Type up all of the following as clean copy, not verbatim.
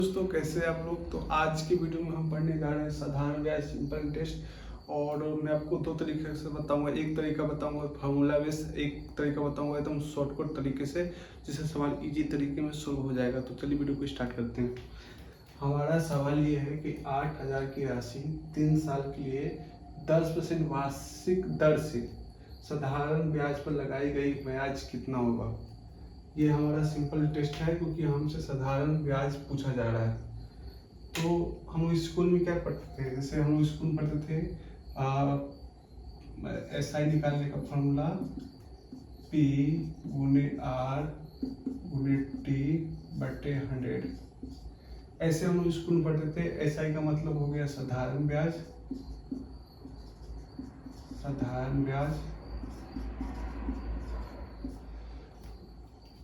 दोस्तों कैसे आप लोग। तो आज की वीडियो में हम पढ़ने जा रहे हैं साधारण ब्याज सिंपल इंटरेस्ट। और मैं आपको दो तरीके से बताऊंगा, एक तरीका बताऊंगा फार्मूला बेस, एक तरीका बताऊंगा एकदम शॉर्टकट तरीके से जिससे सवाल इजी तरीके में सोल्व हो जाएगा। तो चलिए वीडियो को स्टार्ट करते हैं। हमारा सवाल ये है कि 8,000 की राशि 3 साल के लिए 10% वार्षिक दर से साधारण ब्याज पर लगाई गई ब्याज कितना होगा। ये हमारा सिंपल टेस्ट है क्योंकि हमसे साधारण ब्याज पूछा जा रहा है। तो हम स्कूल में क्या पढ़ते थे, जैसे हम स्कूल में पढ़ते थे SI निकालने का फॉर्मूला P गुने R गुने T बटे 100। ऐसे हम स्कूल में पढ़ते थे। SI का मतलब हो गया साधारण ब्याज, साधारण ब्याज।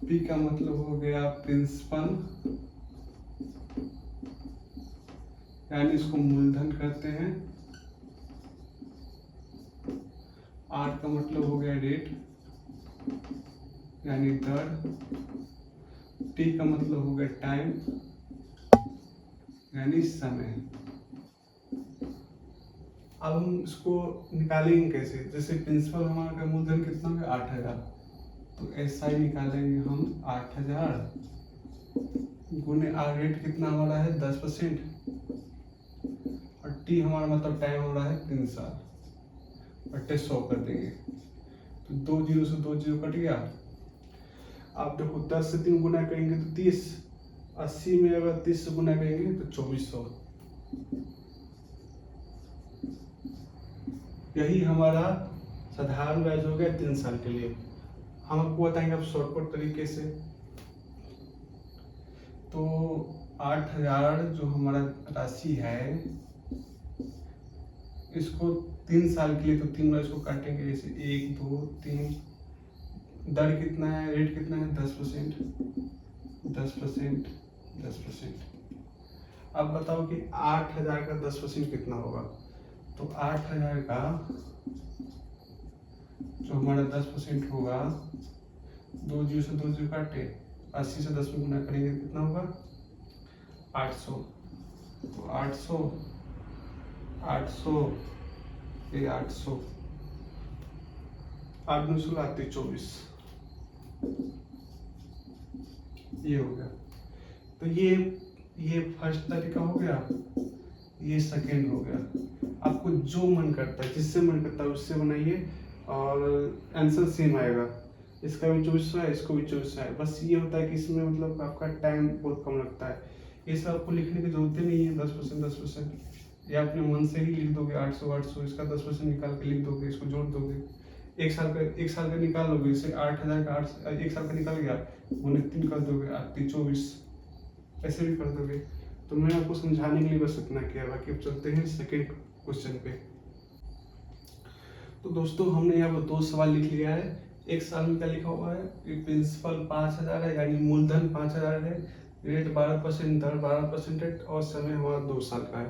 P का मतलब हो गया प्रिंसिपल, यानी इसको मूलधन करते हैं। R का मतलब हो गया रेट यानी दर। T का मतलब हो गया टाइम यानी समय। अब हम इसको निकालेंगे कैसे, जैसे प्रिंसिपल हमारा का मूलधन कितना है 8,000, तो SI निकालेंगे हम 8,000 गुने R रेट कितना हमारा है 10% और T हमारा मतलब टाइम हो रहा है 3 साल बटे 100 कर देंगे। तो 2 जीरो से 2 जीरो कट गया। आप देखो 10 से 3 गुना करेंगे तो 30, 80 में अगर 30 से गुना करेंगे तो 2400। यही हमारा साधारण ब्याज हो गया 3 साल के लिए। हम आपको बताएंगे अब शॉर्टकट तरीके से। तो 8,000 जो हमारा राशि है इसको 3 साल के लिए, तो 3 बार इसको काटेंगे, जैसे 1 2 3। दर कितना है, रेट कितना है 10%, 10%, 10%। अब बताओ कि 8,000 का 10% कितना होगा। तो 8,000 का जो हमारा 10% होगा, 2 जीरो से 2 जीरो काटे, 80 से 10 में गुना करेंगे कितना होगा 800। तो 800 800 ये 800, 8 9 16 24, ये हो गया। तो ये फर्स्ट तरीका हो गया, ये सेकेंड हो गया। आपको जो मन करता है, जिससे मन करता है उससे बनाइए और आंसर सेम आएगा। इसका भी 2400 है, इसको भी 2400 है। बस ये होता है कि इसमें मतलब आपका टाइम बहुत कम लगता है। ये सब आपको लिखने की जरूरत ही नहीं है। 10% 10% या अपने मन से ही लिख दोगे। 800 800 इसका 10% निकाल के लिख दोगे, इसको जोड़ दोगे। एक साल का निकाल लोगे, इसे 8,000 का 1 साल का निकल गया, गुने 3 कर दोगे, 8 24, ऐसे भी कर दोगे। तो मैं आपको समझाने के लिए बस इतना किया। बाकी अब चलते हैं सेकेंड क्वेश्चन पे। तो दोस्तों हमने यहाँ पर 2 सवाल लिख लिया है। एक साल में क्या लिखा हुआ है कि प्रिंसिपल 5,000 है यानी मूलधन 5,000 है, रेट 12%, दर 12% और समय हमारा 2 साल का है।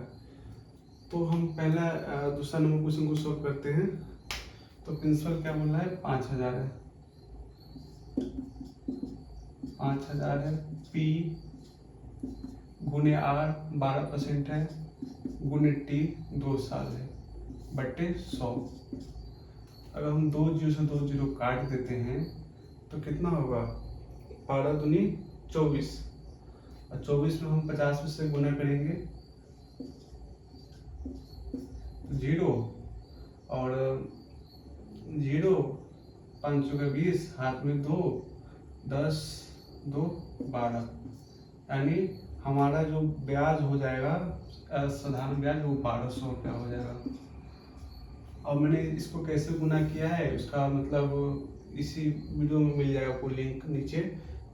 तो हम पहला दूसरा नंबर क्वेश्चन को सॉल्व करते हैं। तो प्रिंसिपल क्या बोल रहा है 5,000 है, 5,000 है। P गुने R 12% है गुने T 2 साल है बटे 100। अगर हम 2 जीरो से 2 जीरो काट देते हैं तो कितना होगा 12 दूनी 24 और 24 में हम 50 में से गुना करेंगे तो 0 और 0 5 का 20, हाथ में 2, 10 2 12, यानी हमारा जो ब्याज हो जाएगा साधारण ब्याज वो 1200 रुपया हो जाएगा। और मैंने इसको कैसे गुना किया है उसका मतलब इसी वीडियो में मिल जाएगा आपको लिंक नीचे,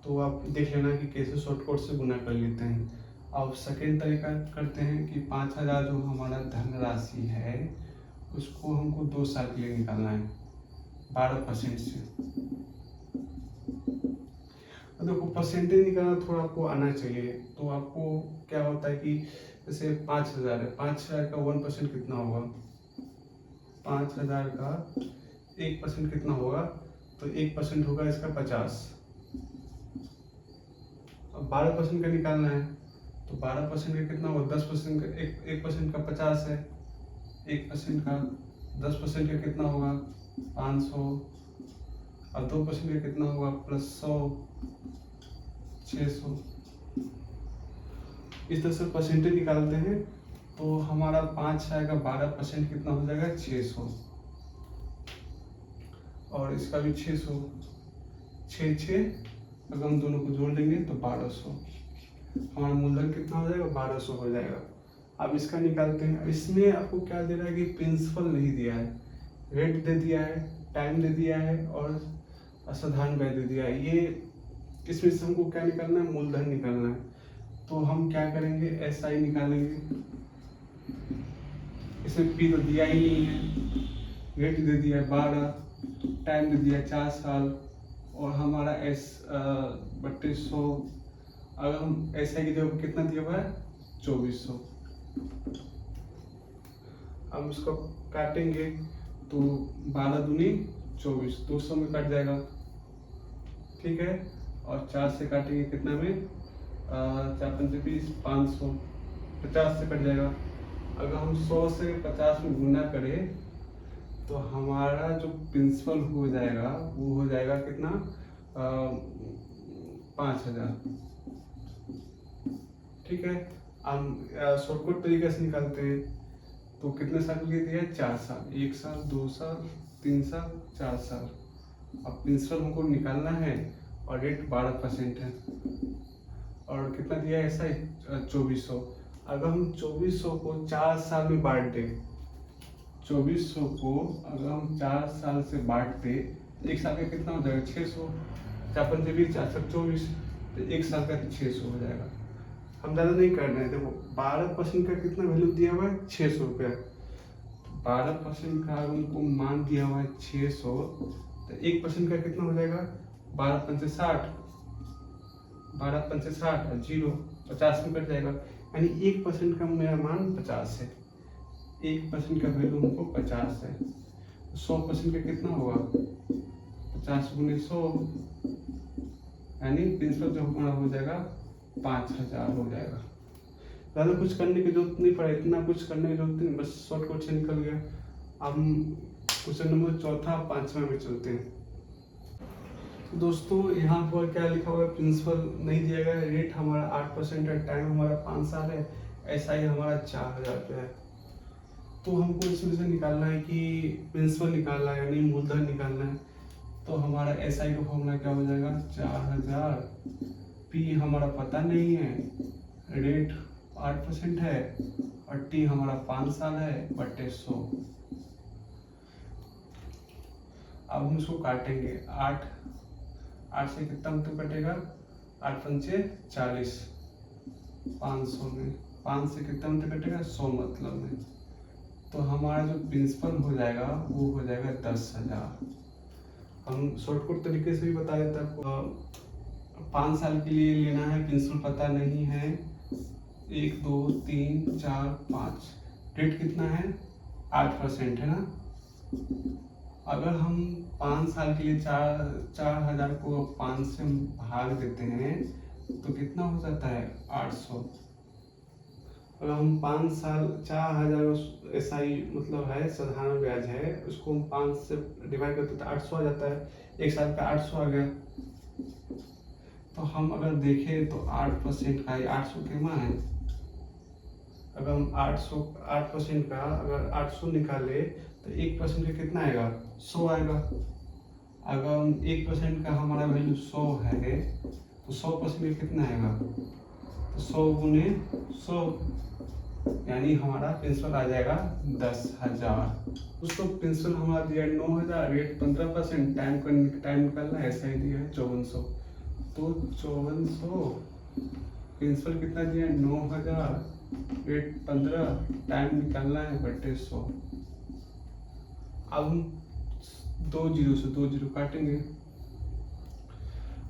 तो आप देख लेना कि कैसे शॉर्टकट से गुना कर लेते हैं। अब सेकेंड तरीका करते हैं कि 5,000 जो हमारा धनराशि है उसको हमको 2 साल के लिए निकालना है 12% से। देखो परसेंटेज निकालना थोड़ा आपको आना चाहिए। तो आपको क्या होता है कि जैसे 5,000 है, 5,000 का 1% कितना होगा, 5,000 का 1% कितना होगा, तो 1% होगा इसका 50। अब 12% का निकालना है तो 12% का कितना होगा, 10% का 1% का 50 है, 1% का 10% का कितना होगा 500, और 2% का कितना होगा +100, 600। इस तरह से परसेंटेज निकालते हैं तो हमारा 5 आएगा, 12% कितना हो जाएगा 600, और इसका भी 600, 6 अगर हम दोनों को जोड़ देंगे तो 1200, हमारा मूलधन कितना हो जाएगा 1200 हो जाएगा। अब इसका निकालते हैं। इसमें आपको क्या दे रहा है कि प्रिंसिपल नहीं दिया है, रेट दे दिया है, टाइम दे दिया है और असाधारण व्यय दे दिया है। ये इसमें से हमको क्या निकालना है, मूलधन निकालना है। तो हम क्या करेंगे, SI निकालेंगे। इसमें P तो दिया ही नहीं है, रेट दे दिया है 12, टाइम दे दिया 4 साल, और हमारा बट्टे 100, अगर हम SI की जगह कितना दिया हुआ है 2400। हम इसको काटेंगे तो 12 दूनी 24, 200 में कट जाएगा, ठीक है। और 4 से काटेंगे कितना में, 4 पंचे 20, 500, 50 से कट जाएगा। अगर हम 100 से 50 में गुना करें तो हमारा जो प्रिंसिपल हो जाएगा वो हो जाएगा कितना, 5000, ठीक है। हम शॉर्टकट तरीके से निकालते हैं तो कितने साल के लिए दिया है, 4 साल, 1 साल, 2 साल, 3 साल, 4 साल। अब प्रिंसिपल हमको निकालना है और रेट 12% है, और कितना दिया है ऐसा 2400। अगर हम 2400 को 4 साल में बांट दें, 2400 को अगर हम 4 साल से बांट दे तो 1 साल का कितना हो जाएगा 600, 4 पंजे 20, 4 24, तो 1 साल का 600 हो जाएगा। हम ज़्यादा नहीं कर रहे हैं, देखो 12% का कितना वैल्यू दिया हुआ है 600 रुपया, 12% का अगर उनको मान दिया हुआ है 600, तो 1% का कितना हो जाएगा 12 पंचे 60, 12 पंचे 60 और 0, 50 में कट जाएगा, यानी 1% का मेरा मान 50 है, 1% का वैल्यू हमको 50 है। 100% का कितना होगा 50 गुने 100, यानी प्रिंसिपल जो हमारा हो जाएगा 5000 हो जाएगा। ज़्यादा कुछ करने की जरूरत नहीं पड़ा, इतना कुछ करने की जरूरत नहीं, बस शॉर्टकट से निकल गया। अब हम क्वेश्चन नंबर 4 5वां में चलते हैं। तो दोस्तों यहाँ पर क्या लिखा हुआ है, प्रिंसिपल नहीं दिया गया है, रेट हमारा 8% है, टाइम हमारा 5 साल है, SI हमारा 4000 रुपये है। तो हमको इसमें से निकालना है कि प्रिंसिपल निकालना है यानी मूलधन निकालना है। तो हमारा SI का फॉर्मूला क्या हो जाएगा 4000, P हमारा पता नहीं है, रेट 8% है और T हमारा 5 साल है बटे 100। अब हम इसको काटेंगे, 8 से कितना मतलब कटेगा, 8 पंचे 40, 500 में 5 से कितना मतलब कटेगा 100 मतलब में। तो हमारा जो प्रिंसिपल हो जाएगा वो हो जाएगा 10,000। हम शॉर्टकट तरीके से भी बता देते हैं आपको। 5 साल के लिए लेना है, प्रिंसिपल पता नहीं है, 1 2 3 4 5, रेट कितना है 8% है ना। अगर हम 5 साल के लिए 4000 को 5 से भाग देते हैं तो कितना हो जाता है 800। अगर हम 5 साल 4000 SI मतलब है साधारण ब्याज है, उसको हम 5 से डिवाइड करते तो 800 आ जाता है, 1 साल का 800 आ गया। तो हम अगर देखें तो 8% का 800 कितना है, अगर हम 8% का अगर 800 निकाले तो 1% का कितना आएगा 100 आएगा। अगर हम 1% का हमारा वैल्यू 100 है तो 100% का कितना आएगा, तो 100 गुने 100, यानी हमारा प्रिंसिपल आ जाएगा 10,000। उसको प्रिंसिपल हमारा दिया 9,000, रेट 15%, टाइम निकालना है ऐसा ही दिया है 5400। तो 5400 प्रिंसिपल कितना दिया है 9,000, रेट 15, टाइम निकालना है बटे 100। अब हम 2 जीरो से 2 जीरो काटेंगे,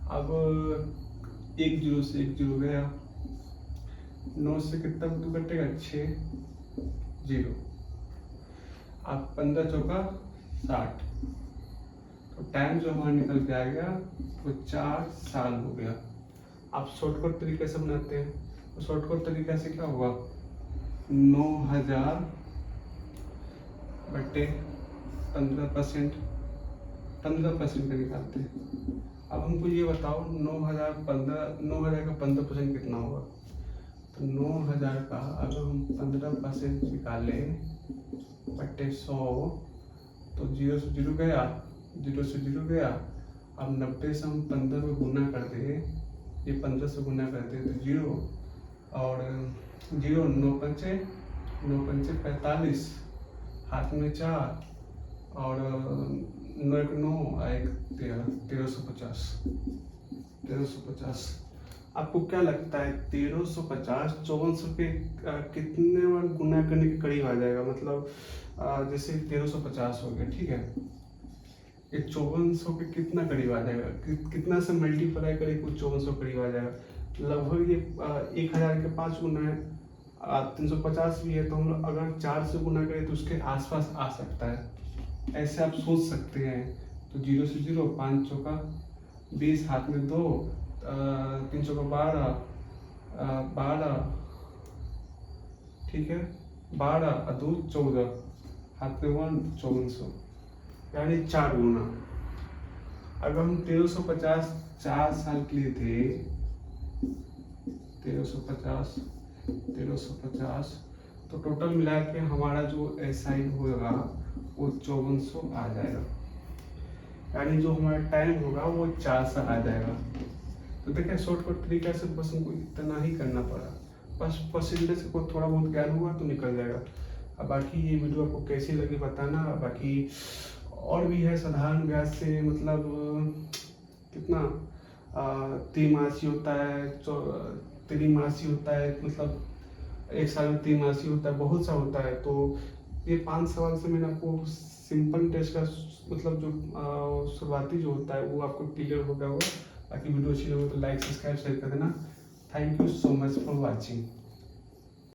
अब 1 जीरो से 1 जीरो गया, 9 से कितना कटेगा 6 जीरो, अब 15 चौका 60, तो टाइम जो हमारा निकल के आ गया वो 4 साल हो गया। आप शॉर्टकट तरीके से बनाते हैं तो शॉर्टकट तरीका से क्या होगा, 9000 बटे 15%, 15% का निकालते हैं। अब हमको ये बताओ 9000 का 15% कितना होगा। तो 9000 का अगर हम 15% निकालें बटे 100, तो 0 से 0 गया, 0 से 0 गया। अब 90 से हम 15 में गुना कर दे, ये 15 से गुना करते हैं तो 0 और 0, 9 पंचे 45, हाथ में 4 और 9 1 9 1 13, 1350। आपको क्या लगता है 1350 5400 के कितने बार गुना करने के करीब आ जाएगा? मतलब जैसे 1350 हो गया, ठीक है, ये 5400 के कितना करीब आ जाएगा, कितना से मल्टीप्लाई करें कुछ 5400 करीब आ जाएगा। लगभग ये 1000 के 5 गुना है, 350 भी है, तो हम लोग अगर 4 से गुना करें तो उसके आसपास आ सकता है, ऐसे आप सोच सकते हैं। तो 0 से 0, 5 चौका 20, हाथ में 2, 3 चौका 12, ठीक है, 12 और 2 14, हाथ में 1, 5400, यानी 4 गुना। अगर हम 1350 4 साल के लिए थे, 1350 तो टोटल मिला के हमारा जो SI होगा वो 5400 आ जाएगा, यानी जो हमारा टाइम होगा वो 4 साल आ जाएगा। तो देखिए शॉर्टकट तरीका से बस हमको इतना ही करना पड़ा, बस परसेंटेज को थोड़ा बहुत ज्ञान हुआ तो निकल जाएगा। अब बाकी ये वीडियो आपको कैसी लगी बताना। बाकी और भी है साधारण ब्याज से, मतलब कितना त्रिमासी होता है, त्रिमासी होता है, मतलब 1 साल में त्रिमासी होता है, बहुत सा होता है। तो ये 5 सवाल से मैंने आपको सिंपल टेस्ट का मतलब जो शुरुआती जो होता है वो आपको क्लियर हो गया होगा। बाकी वीडियो अच्छी लगे तो लाइक सब्सक्राइब शेयर कर देना। Thank you so much for watching.